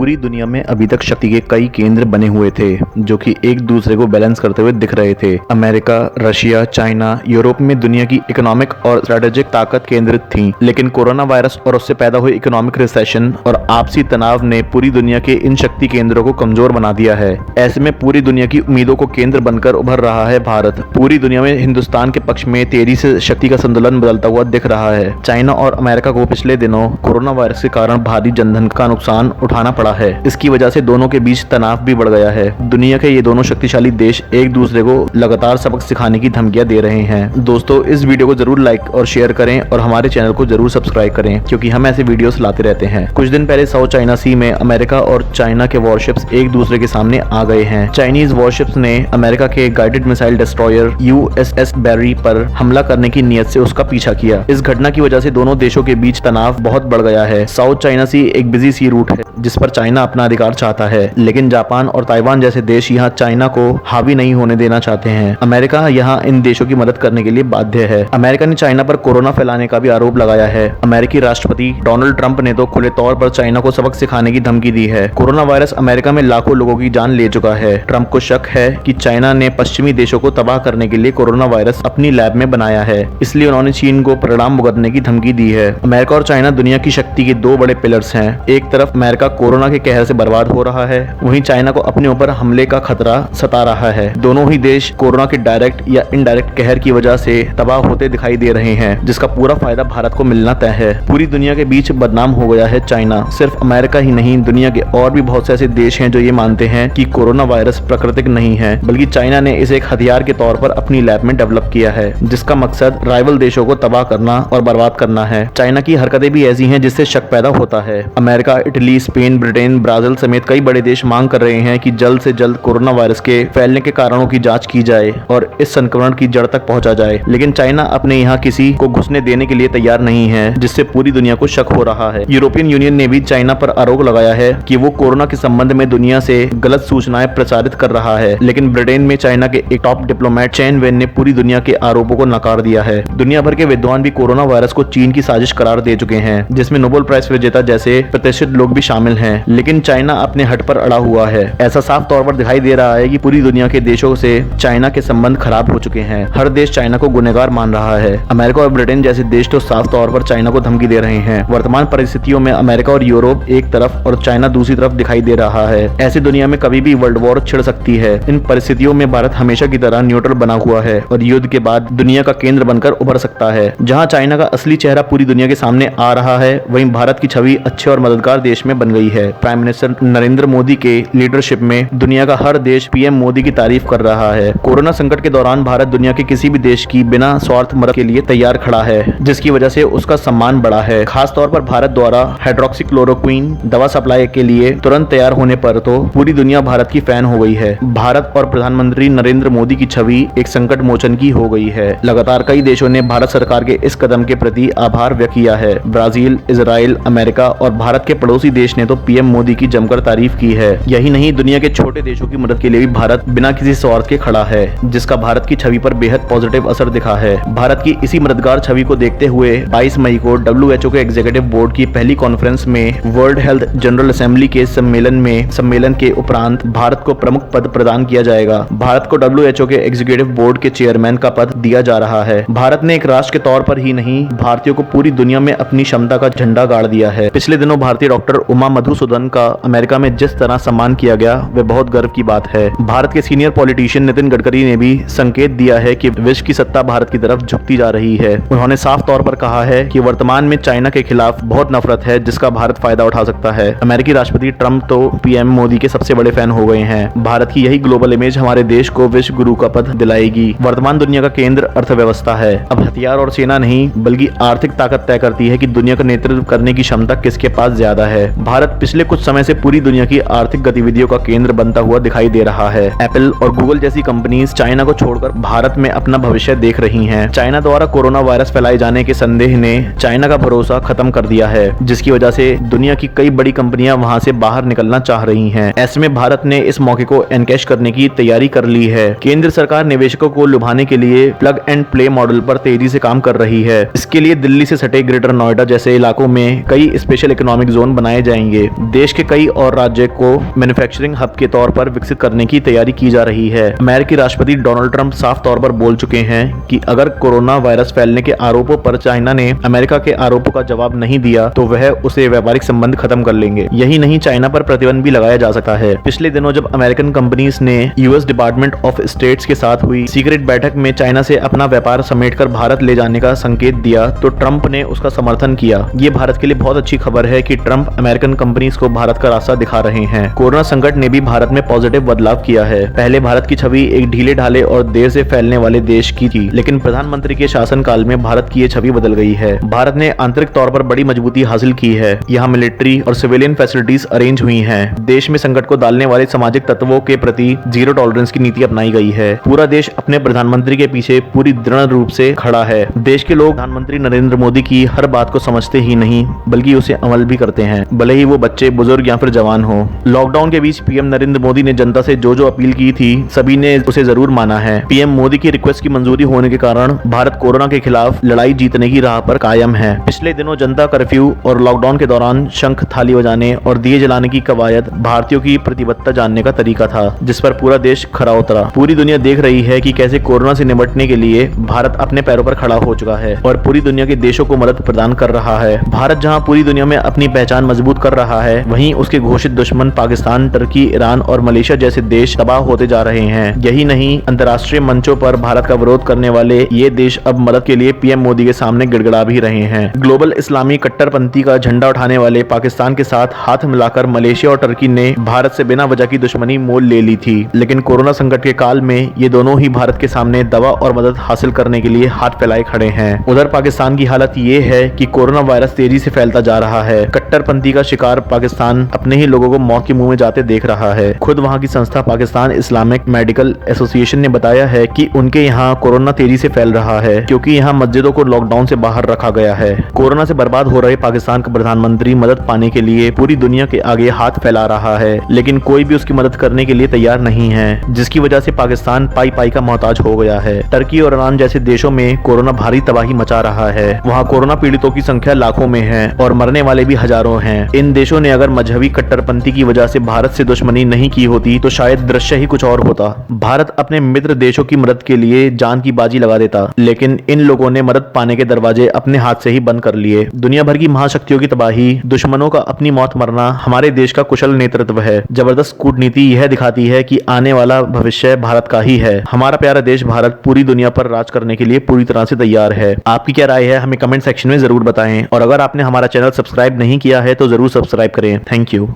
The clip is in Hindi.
पूरी दुनिया में अभी तक शक्ति के कई केंद्र बने हुए थे जो कि एक दूसरे को बैलेंस करते हुए दिख रहे थे। अमेरिका, रशिया, चाइना, यूरोप में दुनिया की इकोनॉमिक और स्ट्रेटेजिक ताकत केंद्रित थी, लेकिन कोरोना वायरस और उससे पैदा हुई इकोनॉमिक रिसेशन और आपसी तनाव ने पूरी दुनिया के इन शक्ति केंद्रों को कमजोर बना दिया है। ऐसे में पूरी दुनिया की उम्मीदों को केंद्र बनकर उभर रहा है भारत। पूरी दुनिया में हिंदुस्तान के पक्ष में तेजी से शक्ति का संतुलन बदलता हुआ दिख रहा है। चाइना और अमेरिका को पिछले दिनों कोरोना वायरस के कारण भारी जनधन का नुकसान उठाना पड़ा है। इसकी वजह से दोनों के बीच तनाव भी बढ़ गया है। दुनिया के ये दोनों शक्तिशाली देश एक दूसरे को लगातार सबक सिखाने की धमकियां दे रहे हैं। दोस्तों, इस वीडियो को जरूर लाइक और शेयर करें और हमारे चैनल को जरूर सब्सक्राइब करें, क्योंकि हम ऐसे वीडियोस लाते रहते हैं। कुछ दिन पहले साउथ चाइना सी में अमेरिका और चाइना के वॉरशिप्स एक दूसरे के सामने आ गए हैं। चाइनीज वॉरशिप्स ने अमेरिका के गाइडेड मिसाइल डिस्ट्रॉयर USS बैरी पर हमला करने की नीयत से उसका पीछा किया। इस घटना की वजह से दोनों देशों के बीच तनाव बहुत बढ़ गया है। साउथ चाइना सी एक बिजी सी रूट है जिस पर चाइना अपना अधिकार चाहता है, लेकिन जापान और ताइवान जैसे देश यहाँ चाइना को हावी नहीं होने देना चाहते हैं। अमेरिका यहाँ इन देशों की मदद करने के लिए बाध्य है। अमेरिका ने चाइना पर कोरोना फैलाने का भी आरोप लगाया है। अमेरिकी राष्ट्रपति डोनाल्ड ट्रंप ने तो खुले तौर पर चाइना को सबक सिखाने की धमकी दी है। कोरोना वायरस अमेरिका में लाखों लोगों की जान ले चुका है। ट्रंप को शक है कि चाइना ने पश्चिमी देशों को तबाह करने के लिए कोरोना वायरस अपनी लैब में बनाया है, इसलिए उन्होंने चीन को परिणाम भुगतने की धमकी दी है। अमेरिका और चाइना दुनिया की शक्ति के दो बड़े पिलर्स हैं। एक तरफ अमेरिका कोरोना के कहर से बर्बाद हो रहा है, वहीं चाइना को अपने ऊपर हमले का खतरा सता रहा है। दोनों ही देश कोरोना के डायरेक्ट या इनडायरेक्ट कहर की वजह से तबाह होते दिखाई दे रहे हैं, जिसका पूरा फायदा भारत को मिलना तय है। पूरी दुनिया के बीच बदनाम हो गया है चाइना। सिर्फ अमेरिका ही नहीं, दुनिया के और भी बहुत से ऐसे देश हैं जो ये मानते हैं कि कोरोना वायरस प्राकृतिक नहीं है, बल्कि चाइना ने इसे एक हथियार के तौर पर अपनी लैब में डेवलप किया है, जिसका मकसद राइवल देशों को तबाह करना और बर्बाद करना है। चाइना की हरकतें भी ऐसी हैं जिससे शक पैदा होता है। America, Italy, Spain, Britain, Brazil समेत कई बड़े देश मांग कर रहे हैं कि जल्द से जल्द कोरोना वायरस के फैलने के कारणों की जांच की जाए और इस संक्रमण की जड़ तक पहुंचा जाए, लेकिन चाइना अपने यहाँ किसी को घुसने देने के लिए तैयार नहीं है, जिससे पूरी दुनिया को शक हो रहा है। यूरोपियन यूनियन ने भी चाइना पर आरोप लगाया है कि वो कोरोना के संबंध में दुनिया से गलत सूचनाएं प्रचारित कर रहा है, लेकिन ब्रिटेन में चाइना के एक टॉप डिप्लोमेट चेन वेन ने पूरी दुनिया के आरोपों को नकार दिया है। दुनिया भर के विद्वान भी कोरोना वायरस को चीन की साजिश करार दे चुके हैं, जिसमें नोबेल प्राइज विजेता जैसे प्रतिष्ठित लोग भी शामिल हैं, लेकिन चाइना अपने हट पर अड़ा हुआ है। ऐसा साफ तौर पर दिखाई दे रहा है कि पूरी दुनिया के देशों से चाइना के संबंध खराब हो चुके हैं। हर देश चाइना को गुनहगार मान रहा है। अमेरिका और ब्रिटेन जैसे देश तो साफ तौर पर चाइना को धमकी दे रहे हैं। वर्तमान परिस्थितियों में अमेरिका और यूरोप एक तरफ और चाइना दूसरी तरफ दिखाई दे रहा है। ऐसी दुनिया में कभी भी वर्ल्ड वॉर छिड़ सकती है। इन परिस्थितियों में भारत हमेशा की तरह न्यूट्रल बना हुआ है और युद्ध के बाद दुनिया का केंद्र बनकर उभर सकता है। जहां चाइना का असली चेहरा पूरी दुनिया के सामने आ रहा है, वहीं भारत की छवि अच्छे और मददगार देश में बन गई है। प्राइम मिनिस्टर नरेंद्र मोदी के लीडरशिप में दुनिया का हर देश PM मोदी की तारीफ कर रहा है। कोरोना संकट के दौरान भारत दुनिया के किसी भी देश की बिना स्वार्थ मदद के लिए तैयार खड़ा है, जिसकी वजह से उसका सम्मान बढ़ा है। खास तौर पर भारत द्वारा हाइड्रोक्सीक्लोरोक्विन दवा सप्लाई के लिए तुरंत तैयार होने पर तो पूरी दुनिया भारत की फैन हो गई है। भारत और प्रधानमंत्री नरेंद्र मोदी की छवि एक संकट मोचन की हो गई है। लगातार कई देशों ने भारत सरकार के इस कदम के प्रति आभार व्यक्त किया है। ब्राजील, इजराइल, अमेरिका और भारत के पड़ोसी देश ने तो PM मोदी की जमकर तारीफ की है। यही नहीं, दुनिया के छोटे देशों की मदद के लिए भी भारत बिना किसी स्वार्थ के खड़ा है, जिसका भारत की छवि पर बेहद पॉजिटिव असर दिखा है। भारत की इसी मददगार छवि को देखते हुए 22 मई को WHO के एग्जीक्यूटिव बोर्ड की पहली कॉन्फ्रेंस में वर्ल्ड हेल्थ जनरल असेंबली के सम्मेलन के उपरांत भारत को प्रमुख पद प्रदान किया जाएगा। भारत को WHO के एग्जीक्यूटिव बोर्ड के चेयरमैन का पद दिया जा रहा है। भारत ने एक राष्ट्र के तौर पर ही नहीं, भारतीयों को पूरी दुनिया में अपनी क्षमता का झंडा गाड़ दिया है। पिछले दिनों भारतीय डॉक्टर उमा मधुसूदन का अमेरिका में जिस तरह सम्मान किया गया, वह बहुत गर्व की बात है। भारत के सीनियर पॉलिटिशियन नितिन गडकरी ने भी संकेत दिया है कि विश्व की सत्ता भारत की तरफ झुकती जा रही है। उन्होंने साफ तौर पर कहा है कि वर्तमान में चाइना के खिलाफ बहुत नफरत है, जिसका भारत फायदा उठा सकता है। अमेरिकी राष्ट्रपति ट्रंप तो PM मोदी के सबसे बड़े फैन हो गए हैं। भारत की यही ग्लोबल इमेज हमारे देश को विश्व गुरु का पद दिलाएगी। वर्तमान दुनिया का केंद्र अर्थव्यवस्था है। अब हथियार और सेना नहीं, बल्कि आर्थिक ताकत तय करती है कि दुनिया का नेतृत्व करने की क्षमता किसके पास ज्यादा है। भारत पिछले कुछ समय से पूरी दुनिया की आर्थिक गतिविधियों का केंद्र बनता हुआ दिखाई दे रहा है। एप्पल और गूगल जैसी कंपनीज चाइना को छोड़कर भारत में अपना भविष्य देख रही हैं। चाइना द्वारा कोरोना वायरस फैलाए जाने के संदेह ने चाइना का भरोसा खत्म कर दिया है, जिसकी वजह से दुनिया की कई बड़ी कंपनियां वहां से बाहर निकलना चाह रही हैं। ऐसे में भारत ने इस मौके को एनकैश करने की तैयारी कर ली है। केंद्र सरकार निवेशकों को लुभाने के लिए प्लग एंड प्ले मॉडल पर तेजी से काम कर रही है। इसके लिए दिल्ली से सटे ग्रेटर नोएडा जैसे इलाकों में कई स्पेशल इकोनॉमिक जोन बनाए जाएंगे। देश के कई और राज्य को मैन्युफैक्चरिंग हब के तौर पर विकसित करने की तैयारी की जा रही है। अमेरिकी राष्ट्रपति डोनाल्ड ट्रंप साफ तौर पर बोल चुके हैं कि अगर कोरोना वायरस फैलने के आरोपों पर चाइना ने अमेरिका के आरोपों का जवाब नहीं दिया तो वह उसे व्यापारिक संबंध खत्म कर लेंगे। यही नहीं, चाइना पर प्रतिबंध भी लगाया जा सकता है। पिछले दिनों जब अमेरिकन कंपनीज ने यूएस डिपार्टमेंट ऑफ स्टेट्स के साथ हुई सीक्रेट बैठक में चाइना से अपना व्यापार समेटकर भारत ले जाने का संकेत दिया तो ट्रंप ने उसका समर्थन किया। ये भारत के लिए बहुत अच्छी खबर है कि ट्रंप अमेरिकन कंपनीज को भारत का रास्ता दिखा रहे हैं। कोरोना संकट ने भी भारत में पॉजिटिव बदलाव किया है। पहले भारत की छवि एक ढीले ढाले और देर से फैलने वाले देश की थी, लेकिन प्रधानमंत्री के शासनकाल में भारत की ये छवि बदल गई है। भारत ने आंतरिक तौर पर बड़ी मजबूती हासिल की है। यहाँ मिलिट्री और सिविलियन फैसिलिटीज अरेंज हुई हैं। देश में संकट को डालने वाले सामाजिक तत्वों के प्रति जीरो टॉलरेंस की नीति अपनाई गई है। पूरा देश अपने प्रधानमंत्री के पीछे पूरी दृढ़ रूप से खड़ा है। देश के लोग प्रधानमंत्री नरेंद्र मोदी की हर बात को समझते ही नहीं बल्कि उसे अमल भी करते हैं, भले ही वो बच्चे, बुजुर्ग या फिर जवान हो। लॉकडाउन के बीच पीएम नरेंद्र मोदी ने जनता से जो अपील की थी सभी ने उसे जरूर माना है। पीएम मोदी की रिक्वेस्ट की मंजूरी होने के कारण भारत कोरोना के खिलाफ लड़ाई जीतने की राह पर कायम है। पिछले दिनों जनता कर्फ्यू और लॉकडाउन के दौरान शंख, थाली बजाने और दिए जलाने की कवायद भारतीयों की प्रतिबद्धता जानने का तरीका था, जिस पर पूरा देश खरा उतरा। पूरी दुनिया देख रही है कि कैसे कोरोना से निपटने के लिए भारत अपने पैरों पर खड़ा हो चुका है और पूरी दुनिया के देशों को मदद प्रदान कर रहा है। भारत जहां पूरी दुनिया में अपनी पहचान मजबूत कर रहा है, वहीं उसके घोषित दुश्मन पाकिस्तान, टर्की, ईरान और मलेशिया जैसे देश तबाह होते जा रहे हैं। यही नहीं, अंतर्राष्ट्रीय मंचों पर भारत का विरोध करने वाले ये देश अब मदद के लिए पीएम मोदी के सामने गिड़गिड़ा भी रहे हैं। ग्लोबल इस्लामी कट्टरपंथी का झंडा उठाने वाले पाकिस्तान के साथ हाथ मिलाकर मलेशिया और टर्की ने भारत से बिना वजह की दुश्मनी मोल ले ली थी, लेकिन कोरोना संकट के काल में ये दोनों ही भारत के सामने दवा और मदद हासिल करने के लिए हाथ फैलाए खड़े हैं। उधर पाकिस्तान की हालत ये है कि कोरोना वायरस तेजी से फैलता जा रहा है। कट्टरपंथी का शिकार पाकिस्तान अपने ही लोगों को मौत के मुंह में जाते देख रहा है। खुद वहां की संस्था पाकिस्तान इस्लामिक मेडिकल एसोसिएशन ने बताया है कि उनके यहाँ कोरोना तेजी से फैल रहा है क्योंकि यहाँ मस्जिदों को लॉकडाउन से बाहर रखा गया है। कोरोना से बर्बाद हो रहे पाकिस्तान का प्रधानमंत्री मदद पाने के लिए पूरी दुनिया के आगे हाथ फैला रहा है, लेकिन कोई भी उसकी मदद करने के लिए तैयार नहीं है, जिसकी वजह से पाकिस्तान पाई पाई का मोहताज हो गया है। टर्की और ईरान जैसे देशों में कोरोना भारी तबाही मचा रहा है। वहाँ कोरोना पीड़ितों की संख्या लाखों में है और मरने वाले भी हजारों हैं। इन देशों ने अगर मजहबी कट्टरपंथी की वजह से भारत से दुश्मनी नहीं की होती तो शायद दृश्य ही कुछ और होता। भारत अपने मित्र देशों की मदद के लिए जान की बाजी लगा देता, लेकिन इन लोगों ने मदद पाने के दरवाजे अपने हाथ से ही बंद कर लिए। दुनिया भर की महाशक्तियों की तबाही, दुश्मनों का अपनी मौत मरना हमारे देश का कुशल नेतृत्व है। जबरदस्त कूटनीति यह दिखाती है कि आने वाला भविष्य भारत का ही है। हमारा प्यारा देश भारत पूरी दुनिया पर राज करने के लिए पूरी तरह से तैयार है। आपकी क्या राय है हमें कमेंट सेक्शन में जरूर बताएं और अगर आपने हमारा चैनल सब्सक्राइब नहीं किया है तो जरूर सब्सक्राइब करें। Thank you.